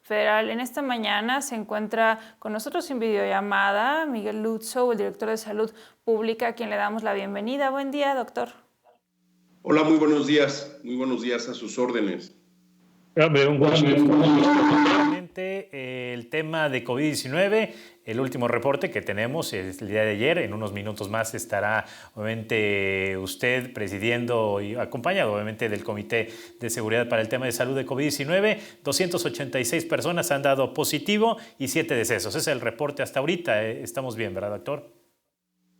Federal. En esta mañana se encuentra con nosotros en videollamada Miguel Lutzow, el director de Salud Pública, a quien le damos la bienvenida. Buen día, doctor. Hola, muy buenos días a sus órdenes. Un gusto. El tema de COVID-19, el último reporte que tenemos es el día de ayer. En unos minutos más estará, obviamente, usted presidiendo y acompañado, obviamente, del Comité de Seguridad para el tema de salud de COVID-19. 286 personas han dado positivo y 7 decesos. Ese es el reporte hasta ahorita. Estamos bien, ¿verdad, doctor?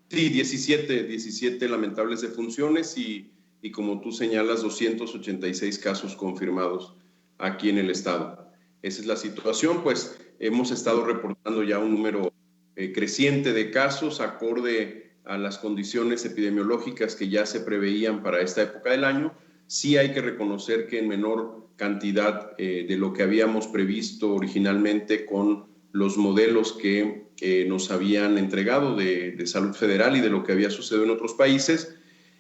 Sí, 17 lamentables defunciones y como tú señalas, 286 casos confirmados aquí en el estado. Esa es la situación, pues hemos estado reportando ya un número creciente de casos acorde a las condiciones epidemiológicas que ya se preveían para esta época del año. Sí hay que reconocer que en menor cantidad de lo que habíamos previsto originalmente con los modelos que nos habían entregado de Salud Federal y de lo que había sucedido en otros países.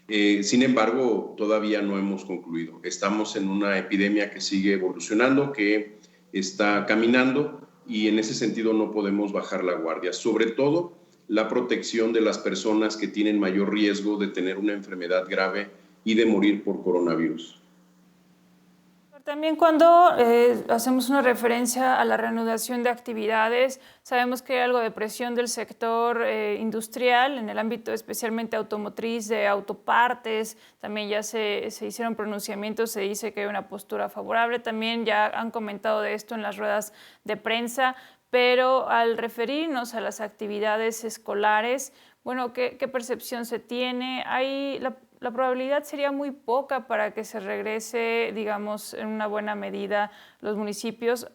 Sin embargo, todavía no hemos concluido. Estamos en una epidemia que sigue evolucionando, que está caminando y en ese sentido no podemos bajar la guardia. Sobre todo, la protección de las personas que tienen mayor riesgo de tener una enfermedad grave y de morir por coronavirus. También cuando hacemos una referencia a la reanudación de actividades, sabemos que hay algo de presión del sector industrial en el ámbito especialmente automotriz, de autopartes. También ya se hicieron pronunciamientos, se dice que hay una postura favorable. También ya han comentado de esto en las ruedas de prensa, pero al referirnos a las actividades escolares, bueno, ¿qué percepción se tiene? La probabilidad sería muy poca para que se regrese, digamos, en una buena medida los municipios.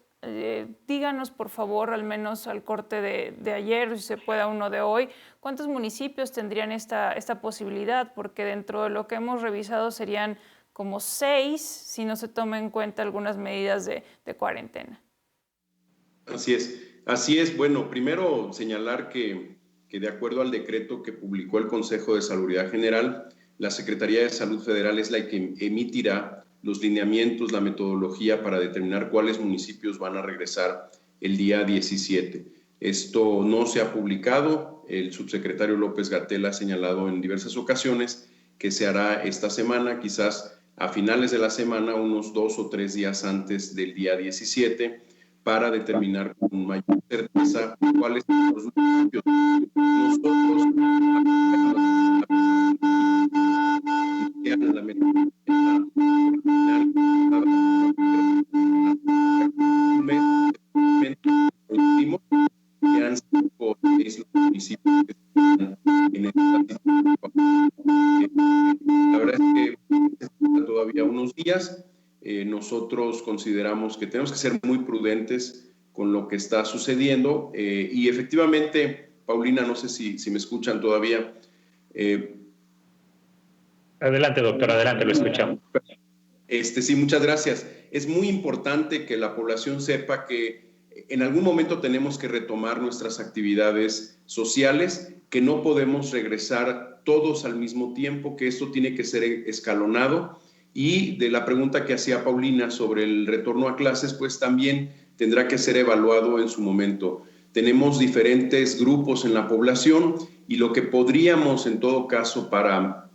Díganos, por favor, al menos al corte de ayer, si se puede uno de hoy, ¿cuántos municipios tendrían esta posibilidad? Porque dentro de lo que hemos revisado serían como 6, si no se toman en cuenta algunas medidas de cuarentena. Así es. Bueno, primero señalar que de acuerdo al decreto que publicó el Consejo de Salubridad General, la Secretaría de Salud Federal es la que emitirá los lineamientos, la metodología para determinar cuáles municipios van a regresar el día 17. Esto no se ha publicado. El subsecretario López-Gatell ha señalado en diversas ocasiones que se hará esta semana, quizás a finales de la semana, unos 2 o 3 días antes del día 17, para determinar con mayor certeza cuáles son los municipios. Nosotros ya han 5 o 6 municipios que están en esta situación. La verdad es que todavía unos días. Nosotros consideramos que tenemos que ser muy prudentes con lo que está sucediendo y efectivamente, Paulina, no sé si me escuchan todavía. Adelante, doctor, adelante, lo escuchamos. Sí, muchas gracias. Es muy importante que la población sepa que en algún momento tenemos que retomar nuestras actividades sociales, que no podemos regresar todos al mismo tiempo, que esto tiene que ser escalonado. Y de la pregunta que hacía Paulina sobre el retorno a clases, pues también tendrá que ser evaluado en su momento. Tenemos diferentes grupos en la población y lo que podríamos en todo caso para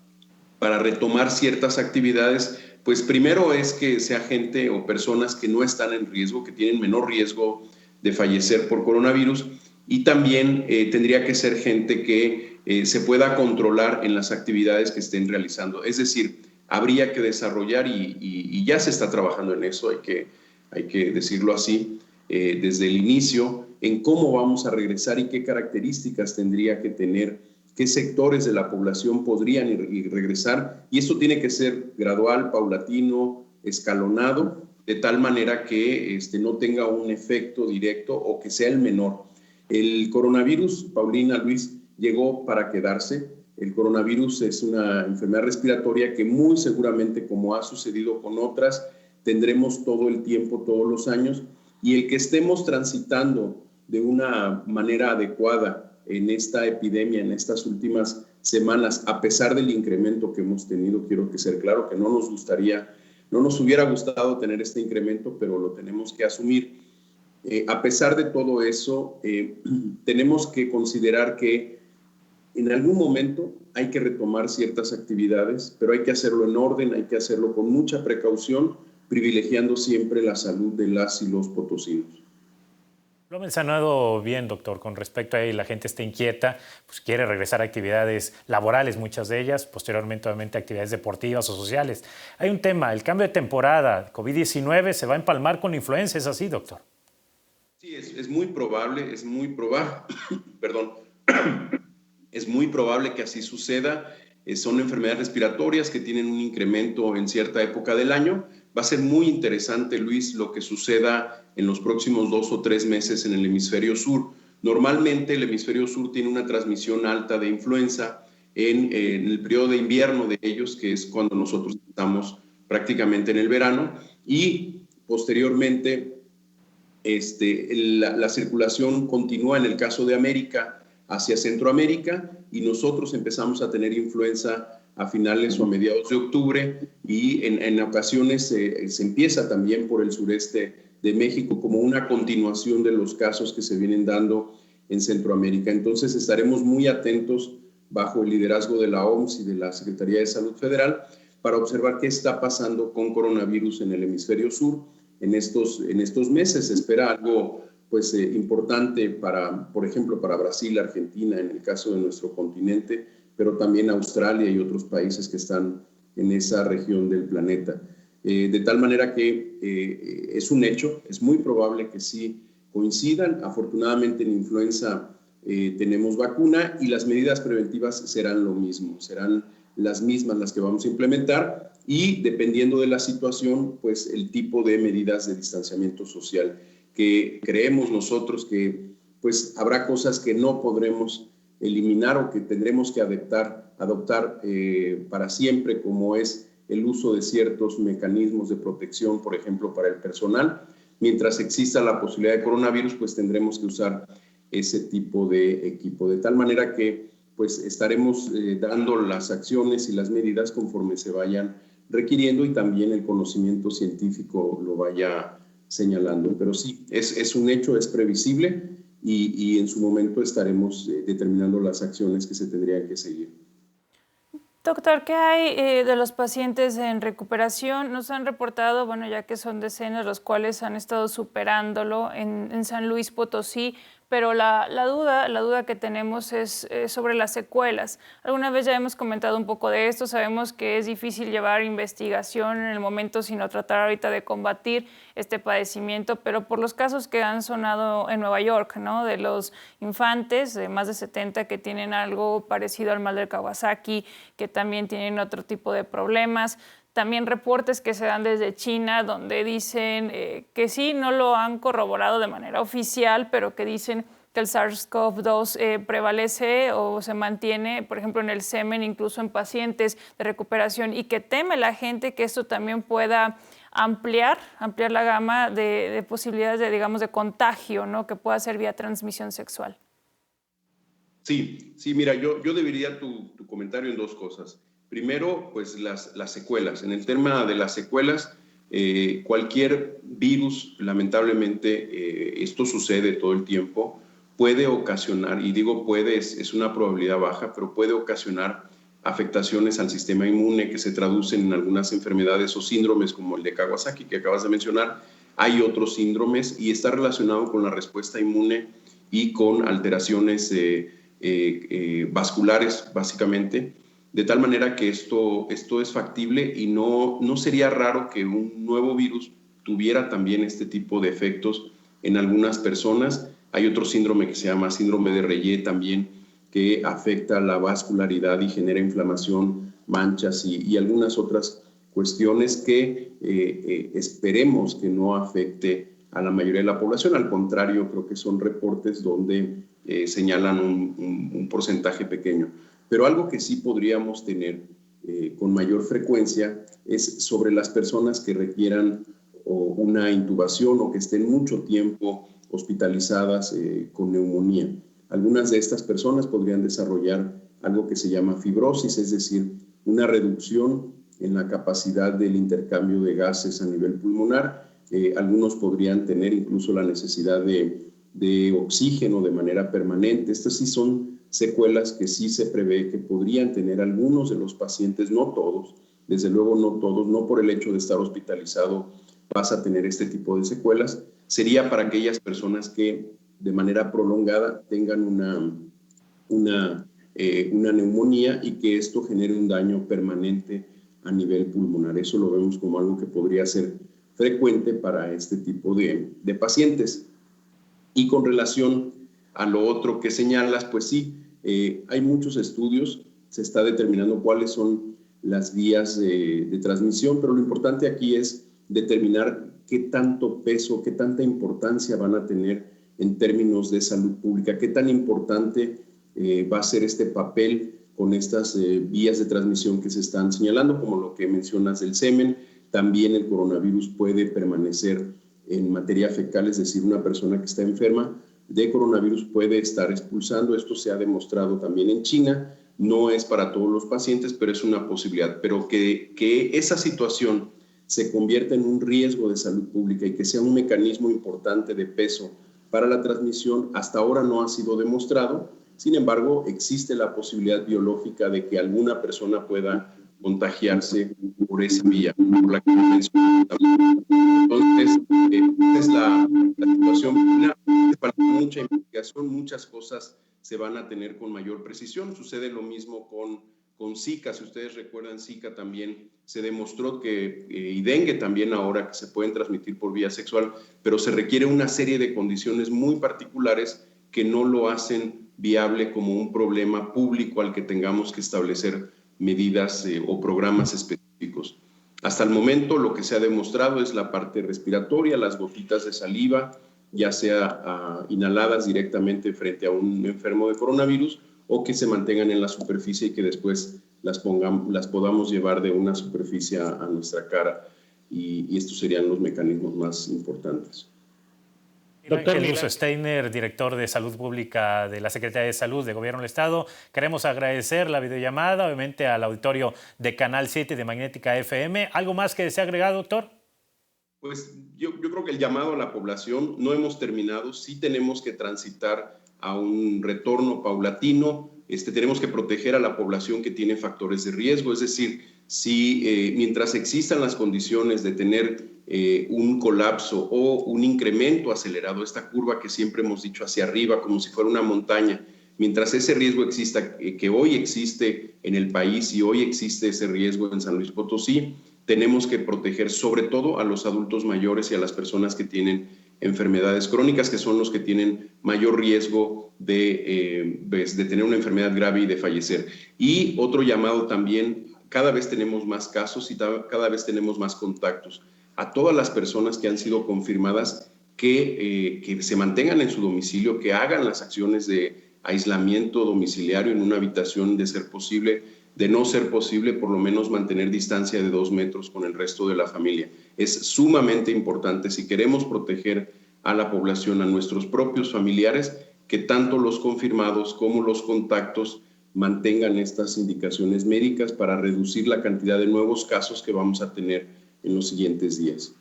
retomar ciertas actividades, pues primero es que sea gente o personas que no están en riesgo, que tienen menor riesgo de fallecer por coronavirus, y también tendría que ser gente que se pueda controlar en las actividades que estén realizando. Es decir, habría que desarrollar, y ya se está trabajando en eso, hay que decirlo así, desde el inicio, en cómo vamos a regresar y qué características tendría que tener, qué sectores de la población podrían regresar, y esto tiene que ser gradual, paulatino, escalonado, de tal manera que no tenga un efecto directo o que sea el menor. El coronavirus, Paulina, Luis, llegó para quedarse. El coronavirus es una enfermedad respiratoria que muy seguramente, como ha sucedido con otras, tendremos todo el tiempo, todos los años, y el que estemos transitando de una manera adecuada en esta epidemia, en estas últimas semanas, a pesar del incremento que hemos tenido, quiero que ser claro que no nos hubiera gustado tener este incremento, pero lo tenemos que asumir. A pesar de todo eso, tenemos que considerar que en algún momento hay que retomar ciertas actividades, pero hay que hacerlo en orden, hay que hacerlo con mucha precaución, privilegiando siempre la salud de las y los potosinos. Lo ha mencionado bien, doctor, con respecto a ahí la gente está inquieta, pues quiere regresar a actividades laborales, muchas de ellas, posteriormente obviamente actividades deportivas o sociales. Hay un tema, el cambio de temporada, COVID-19 se va a empalmar con la influenza, ¿es así, doctor? Sí, es muy probable, perdón, es muy probable que así suceda. Son enfermedades respiratorias que tienen un incremento en cierta época del año. Va a ser muy interesante, Luis, lo que suceda en los próximos 2 o 3 meses en el hemisferio sur. Normalmente el hemisferio sur tiene una transmisión alta de influenza en el periodo de invierno de ellos, que es cuando nosotros estamos prácticamente en el verano, y posteriormente la circulación continúa en el caso de América hacia Centroamérica, y nosotros empezamos a tener influenza a finales o a mediados de octubre, y en ocasiones se empieza también por el sureste de México como una continuación de los casos que se vienen dando en Centroamérica. Entonces estaremos muy atentos bajo el liderazgo de la OMS y de la Secretaría de Salud Federal para observar qué está pasando con coronavirus en el hemisferio sur en estos meses. Se espera algo pues importante para, por ejemplo, para Brasil, Argentina, en el caso de nuestro continente, pero también Australia y otros países que están en esa región del planeta. De tal manera que es un hecho, es muy probable que sí coincidan. Afortunadamente en influenza tenemos vacuna y las medidas preventivas serán lo mismo, serán las mismas las que vamos a implementar, y dependiendo de la situación, pues el tipo de medidas de distanciamiento social que creemos nosotros que pues habrá cosas que no podremos eliminar o que tendremos que adoptar para siempre, como es el uso de ciertos mecanismos de protección, por ejemplo, para el personal. Mientras exista la posibilidad de coronavirus, pues tendremos que usar ese tipo de equipo, de tal manera que pues estaremos dando las acciones y las medidas conforme se vayan requiriendo y también el conocimiento científico lo vaya señalando. Pero sí, es un hecho, es previsible, y en su momento estaremos determinando las acciones que se tendrían que seguir. Doctor, ¿qué hay de los pacientes en recuperación? Nos han reportado, bueno, ya que son decenas los cuales han estado superándolo en San Luis Potosí, pero la duda que tenemos es sobre las secuelas. Alguna vez ya hemos comentado un poco de esto, sabemos que es difícil llevar investigación en el momento, sino tratar ahorita de combatir este padecimiento, pero por los casos que han sonado en Nueva York, ¿no? De los infantes, de más de 70 que tienen algo parecido al mal del Kawasaki, que también tienen otro tipo de problemas. También reportes que se dan desde China donde dicen que sí, no lo han corroborado de manera oficial, pero que dicen que el SARS-CoV-2 prevalece o se mantiene, por ejemplo, en el semen, incluso en pacientes de recuperación, y que teme la gente que esto también pueda ampliar la gama de posibilidades de, digamos, de contagio, ¿no? Que pueda ser vía transmisión sexual. Sí, mira, yo dividiría tu comentario en dos cosas. Primero, pues las secuelas. En el tema de las secuelas, cualquier virus, lamentablemente, esto sucede todo el tiempo, puede ocasionar, y digo puede, es una probabilidad baja, pero puede ocasionar afectaciones al sistema inmune que se traducen en algunas enfermedades o síndromes como el de Kawasaki que acabas de mencionar. Hay otros síndromes y está relacionado con la respuesta inmune y con alteraciones vasculares, básicamente, de tal manera que esto es factible y no sería raro que un nuevo virus tuviera también este tipo de efectos en algunas personas. Hay otro síndrome que se llama síndrome de Reye también, que afecta la vascularidad y genera inflamación, manchas y algunas otras cuestiones que esperemos que no afecte a la mayoría de la población. Al contrario, creo que son reportes donde señalan un porcentaje pequeño. Pero algo que sí podríamos tener con mayor frecuencia es sobre las personas que requieran una intubación o que estén mucho tiempo hospitalizadas con neumonía. Algunas de estas personas podrían desarrollar algo que se llama fibrosis, es decir, una reducción en la capacidad del intercambio de gases a nivel pulmonar, algunos podrían tener incluso la necesidad de oxígeno de manera permanente. Estas sí son secuelas que sí se prevé que podrían tener algunos de los pacientes, no todos, desde luego no todos, no por el hecho de estar hospitalizado vas a tener este tipo de secuelas. Sería para aquellas personas que de manera prolongada tengan una neumonía y que esto genere un daño permanente a nivel pulmonar. Eso lo vemos como algo que podría ser frecuente para este tipo de pacientes. Y con relación a lo otro que señalas, pues sí, hay muchos estudios, se está determinando cuáles son las vías de transmisión, pero lo importante aquí es determinar qué tanto peso, qué tanta importancia van a tener en términos de salud pública, qué tan importante va a ser este papel con estas vías de transmisión que se están señalando, como lo que mencionas del semen. También el coronavirus puede permanecer en materia fecal, es decir, una persona que está enferma de coronavirus puede estar expulsando. Esto se ha demostrado también en China. No es para todos los pacientes, pero es una posibilidad. Pero que esa situación se convierta en un riesgo de salud pública y que sea un mecanismo importante de peso para la transmisión, hasta ahora no ha sido demostrado. Sin embargo, existe la posibilidad biológica de que alguna persona pueda contagiarse por esa vía, por la que mencioné. Entonces, esa es la situación. Falta mucha investigación, muchas cosas se van a tener con mayor precisión. Sucede lo mismo con Zika. Si ustedes recuerdan, Zika también se demostró que, y dengue también ahora, que se pueden transmitir por vía sexual, pero se requiere una serie de condiciones muy particulares que no lo hacen viable como un problema público al que tengamos que establecer medidas o programas específicos. Hasta el momento lo que se ha demostrado es la parte respiratoria, las gotitas de saliva, ya sea inhaladas directamente frente a un enfermo de coronavirus o que se mantengan en la superficie y que después las podamos llevar de una superficie a nuestra cara. Y estos serían los mecanismos más importantes. Doctor Ángel Lutzow Steiner, director de Salud Pública de la Secretaría de Salud de Gobierno del Estado. Queremos agradecer la videollamada, obviamente al auditorio de Canal 7 de Magnética FM. ¿Algo más que desea agregar, doctor? Pues yo creo que el llamado a la población no hemos terminado. Sí tenemos que transitar a un retorno paulatino. Tenemos que proteger a la población que tiene factores de riesgo. Es decir, si mientras existan las condiciones de tener un colapso o un incremento acelerado, esta curva que siempre hemos dicho hacia arriba, como si fuera una montaña, mientras ese riesgo exista, que hoy existe en el país y hoy existe ese riesgo en San Luis Potosí, tenemos que proteger sobre todo a los adultos mayores y a las personas que tienen enfermedades crónicas, que son los que tienen mayor riesgo de tener una enfermedad grave y de fallecer. Y otro llamado también, cada vez tenemos más casos y cada vez tenemos más contactos. A todas las personas que han sido confirmadas que se mantengan en su domicilio, que hagan las acciones de aislamiento domiciliario en una habitación de ser posible. De no ser posible, por lo menos mantener distancia de 2 metros con el resto de la familia. Es sumamente importante si queremos proteger a la población, a nuestros propios familiares, que tanto los confirmados como los contactos mantengan estas indicaciones médicas para reducir la cantidad de nuevos casos que vamos a tener en los siguientes días.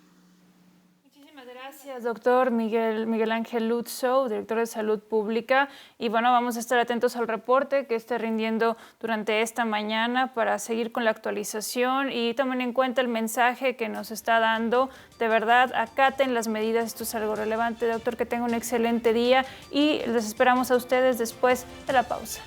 Gracias, doctor Miguel Ángel Lutzow, director de Salud Pública. Y bueno, vamos a estar atentos al reporte que esté rindiendo durante esta mañana para seguir con la actualización y tomen en cuenta el mensaje que nos está dando. De verdad, acaten las medidas, esto es algo relevante. Doctor, que tenga un excelente día y les esperamos a ustedes después de la pausa.